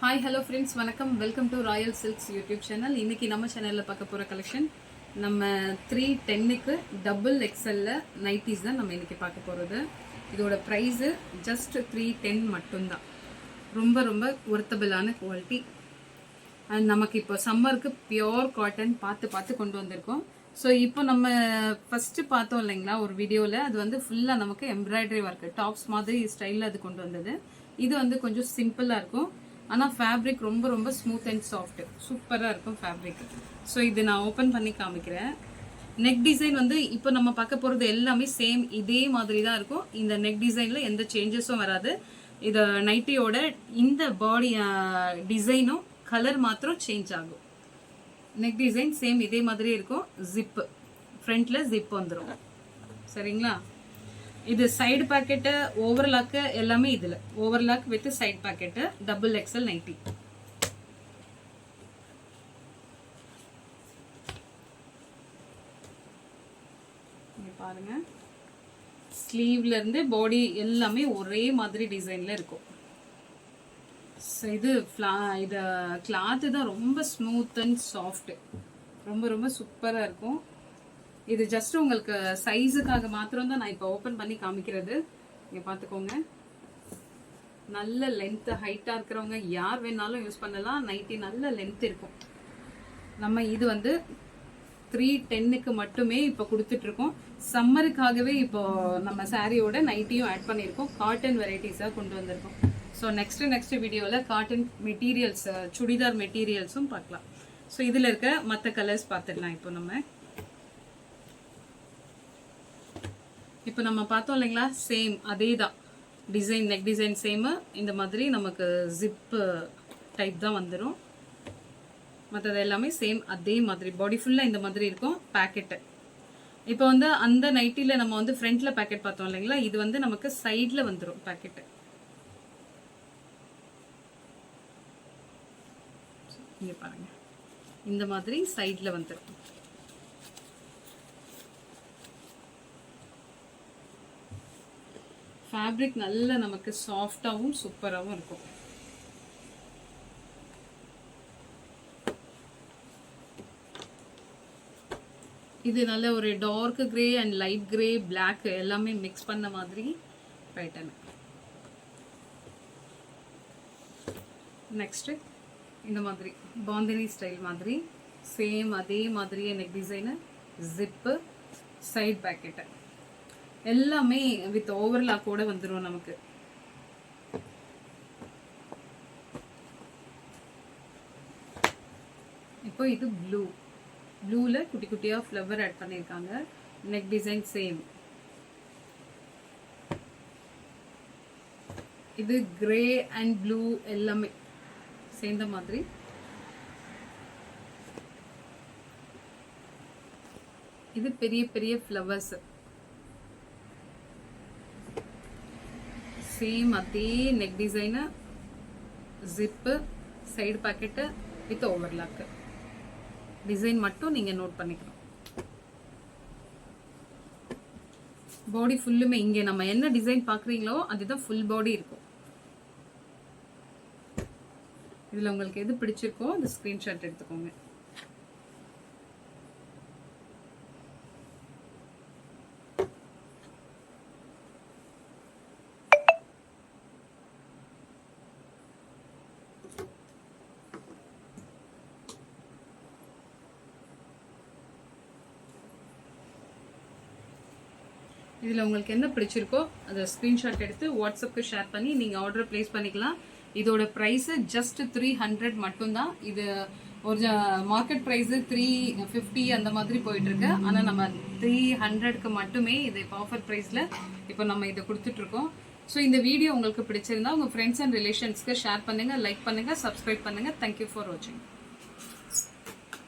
Hi hello friends, வணக்கம். Welcome to Royal silks YouTube channel. இன்னைக்கு நம்ம சேனலில் பார்க்க போகிற கலெக்ஷன் நம்ம 310க்கு டபுள் எக்ஸல்ல நைட்டிஸ் தான் நம்ம இன்னைக்கு பார்க்க போகிறது. இதோட ப்ரைஸு ஜஸ்ட் 310 மட்டும்தான். ரொம்ப ரொம்ப ஒர்த்தபிளான குவாலிட்டி. அண்ட் நமக்கு இப்போ சம்மருக்கு பியோர் காட்டன் பார்த்து கொண்டு வந்திருக்கோம். ஸோ இப்போ நம்ம ஃபஸ்ட்டு பார்த்தோம் இல்லைங்களா ஒரு வீடியோவில், அது வந்து ஃபுல்லாக நமக்கு எம்ப்ராய்டரி ஒர்க்கு டாப்ஸ் மாதிரி ஸ்டைலில் அது கொண்டு வந்தது. இது வந்து கொஞ்சம் சிம்பிளாக இருக்கும், ஆனால் ஃபேப்ரிக் ரொம்ப ரொம்ப ஸ்மூத் அண்ட் சாஃப்ட், சூப்பராக இருக்கும் ஃபேப்ரிக். ஸோ இது நான் ஓப்பன் பண்ணி காமிக்கிறேன். நெக் டிசைன் வந்து இப்போ நம்ம பார்க்க போகிறது எல்லாமே சேம் இதே மாதிரி தான் இருக்கும். இந்த நெக் டிசைனில் எந்த சேஞ்சஸும் வராது. இது நைட்டியோட இந்த பாடி டிசைனும் கலர் மாத்திரம் சேஞ்ச் ஆகும். நெக் டிசைன் சேம் இதே மாதிரி இருக்கும். ஜிப்பு ஃப்ரண்ட்ல ஜிப் வந்துடும். சரிங்களா? இது சைடு பாக்கெட்டு ஓவர்லாக்கு எல்லாமே இதுல overlock with side pocket double XL nightie. பாருங்க, ஸ்லீவ்ல இருந்து பாடி எல்லாமே ஒரே மாதிரி டிசைன்ல இருக்கும். இது கிளாத்து தான் ரொம்ப ஸ்மூத் அண்ட் சாஃப்ட், ரொம்ப ரொம்ப சூப்பரா இருக்கும். இது ஜஸ்ட் உங்களுக்கு சைஸுக்காக மாத்திரம் தான் நான் இப்போ ஓப்பன் பண்ணி காமிக்கிறது. இங்கே பார்த்துக்கோங்க, நல்ல லென்த் ஹைட்டாக இருக்கிறவங்க யார் வேணாலும் யூஸ் பண்ணலாம். நைட்டி நல்ல லென்த் இருக்கும். நம்ம இது வந்து 310க்கு மட்டுமே இப்போ கொடுத்துட்ருக்கோம். சம்மருக்காகவே இப்போ நம்ம சாரியோட நைட்டியும் ஆட் பண்ணியிருக்கோம். காட்டன் வெரைட்டிஸாக கொண்டு வந்திருக்கோம். ஸோ நெக்ஸ்ட் வீடியோவில் காட்டன் மெட்டீரியல்ஸ், சுடிதார் மெட்டீரியல்ஸும் பார்க்கலாம். ஸோ இதில் இருக்க மற்ற கலர்ஸ் பார்த்துடலாம். இப்போ நம்ம பார்த்தோம் இல்லைங்களா, சேம் அதே தான் டிசைன், நெக் டிசைன் சேமு. இந்த மாதிரி நமக்கு ஜிப்பு டைப் தான் வந்துடும். மற்றது எல்லாமே சேம் அதே மாதிரி பாடி ஃபுல்லாக இந்த மாதிரி இருக்கும். பேக்கெட்டு இப்போ வந்து அந்த நைட்டியில் நம்ம வந்து ஃப்ரண்ட்ல பேக்கெட் பார்த்தோம் இல்லைங்களா, இது வந்து நமக்கு சைடில் வந்துடும் பேக்கெட்டு. இங்கே பாருங்க, இந்த மாதிரி சைடில் வந்துடும். ஃபேப்ரிக் நல்ல நமக்கு சாஃப்டாகவும் சூப்பராகவும் இருக்கும். இது நல்ல ஒரு dark grey and light grey black எல்லாமே மிக்ஸ் பண்ண மாதிரி பேட்டர்ன். நெக்ஸ்ட் இந்த மாதிரி பாந்தினி ஸ்டைல் மாதிரி சேம் அதே மாதிரியே neck design, zip, side pocket எல்லாமே வித் ஓவர்லாக் கூட வந்துடும் நமக்கு. இப்போ இது ப்ளூல குட்டி குட்டியா ஃப்ளவர் ஆட் பண்ணியிருக்காங்க. Neck design same. இது கிரே அண்ட் ப்ளூ எல்லாமே சேர்ந்த மாதிரி. இது பெரிய பெரிய ஃப்ளவர்ஸ், சேம் அதே neck design, zip, side pocket with overlock. Design மட்டும் நீங்கள் நோட் பண்ணிக்கணும். பாடி ஃபுல்லுமே இங்கே நம்ம என்ன டிசைன் பார்க்குறீங்களோ அதுதான் ஃபுல் பாடி இருக்கும். இதில் உங்களுக்கு எது பிடிச்சிருக்கோ அந்த ஸ்க்ரீன்ஷாட் எடுத்துக்கோங்க. இதில் உங்களுக்கு என்ன பிடிச்சிருக்கோ அதை ஸ்க்ரீன்ஷாட் எடுத்து வாட்ஸ்அப்புக்கு ஷேர் பண்ணி நீங்கள் ஆர்டர் ப்ளேஸ் பண்ணிக்கலாம். இதோட ப்ரைஸு ஜஸ்ட் 300 மட்டும்தான். இது ஒரு மார்க்கெட் ப்ரைஸு 350 அந்த மாதிரி போயிட்டுருக்கு. ஆனால் நம்ம 300க்கு மட்டுமே இது இப்போ ஆஃபர் ப்ரைஸில் இப்போ நம்ம இதை கொடுத்துட்ருக்கோம். ஸோ இந்த வீடியோ உங்களுக்கு பிடிச்சிருந்தா உங்கள் ஃப்ரெண்ட்ஸ் அண்ட் ரிலேஷன்ஸ்க்கு ஷேர் பண்ணுங்கள், லைக் பண்ணுங்கள், சப்ஸ்கிரைப் பண்ணுங்கள். தேங்க்யூ ஃபார் வாட்சிங்.